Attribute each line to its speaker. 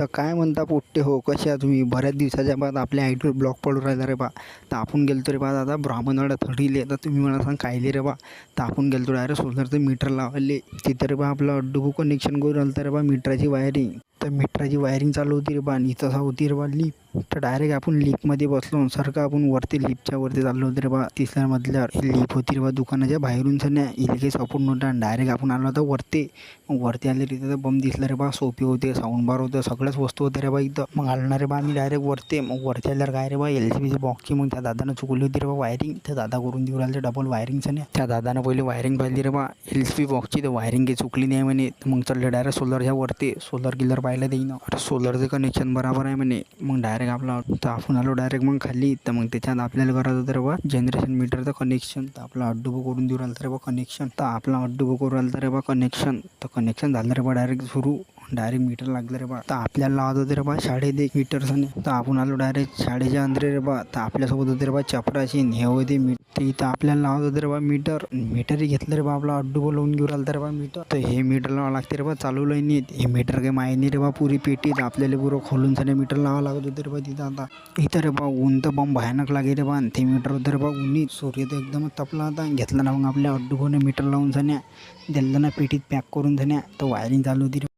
Speaker 1: तर काय म्हणता पोट्टे हो, कसे आहात तुम्ही? बऱ्याच दिवसाच्या बाद आपल्या आयडीवर ब्लॉक पडून राहिला रे बा. तर आपण गेलतो रे बा दादा ब्राह्मणवाडा थडीले. तर तुम्ही मला सांग कायले रे बा. तर आपण गेलतो डायरेक्ट सोलरचं मीटर लावायले. तिथं रे बा आपलं अड्डूबू कनेक्शन करून राहिलं रे बा मीटरची वायरिंग. तर मीटरची वायरिंग चालू होती रे बा आणि तसा होती रे बा लिफ्ट. तर डायरेक्ट आपण लिफ्टमध्ये बसलो सारखं आपण वरती लिफ्टच्या वरती चाललो होतो रे बा. तिसऱ्या मजल्यावर लिफ्ट होती रे बा दुकानाच्या बाहेरून सन्या इले काही सपोर्ट नव्हता. डायरेक्ट आपण आलो होतो वरती. मग वरती आले तिथं तर बम दिसला रे बा. सोफे होते, साऊंड बार होतं, सगळ्याच वस्तू होत्या रे बा इथं. मग आलो रे बा आम्ही डायरेक्ट वरती. मग वरती आल्यावर काय रे बा LCBची बॉक्सची मग त्या दादानं चुकली होती रे बा वायरिंग. त्या दादा करून देऊ राहिले डबल वायरिंग सन्या. त्या दादानं पहिले वायरिंग पाहिली रे बा LCB बॉक्सची. तर वायरिंग काही चुकली नाही म्हणे. मग चालले डायरेक्ट सोलरच्या वरती. सोलर किलर पाहिलं देईन. सोलरचं कनेक्शन बरोबर आहे म्हणे. मग डायरेक्ट आपला तर आपण आलो डायरेक्ट मग खाली. तर मग त्याच्यात आपल्याला करायचं होतं रे बा जनरेशन मीटरचं कनेक्शन. तर आपला अड्डूबू करून देऊ राहिलं रे बा कनेक्शन. तर आपला अड्डूबू करून राहिलं रे बा कनेक्शन. तर कनेक्शन झालं रे बा डायरेक्ट सुरू. डायरेक्ट मीटर लागलं रे बा. तर आपल्याला लावत होते रे बा शाळेत एक मीटरचं. तर आपण आलो डायरेक्ट शाळेच्या अंदर रे बा. तर आपल्यासोबत होते रे बा चपराशी हे होते ते इथं आपल्याला लावत होते रे बा मीटरही घेतलं रे बा. आपला अड्डूबू लावून घेऊ राहिलं रे बा मीटर. तर हे मीटर लावावं लागते रे बा चालू लाईनीत. हे मीटर काही माहीत नाही रे बा पुरी पेटीत आपल्याला पुरं खोलून सने मीटर लावावं लागत होते रे बा तिथं. आता इथं रे बा ऊन तर बम भयानक लागे रे बा. आणि ते मीटर होतं रे बा उन्ही. सूर्य तर एकदमच तपला होता. घेतलं ना मग आपल्या अड्डूबूने मीटर लावून सन्या दिलं ना पेटीत पॅक करून सन्या. तर वायरिंग चालू होती रे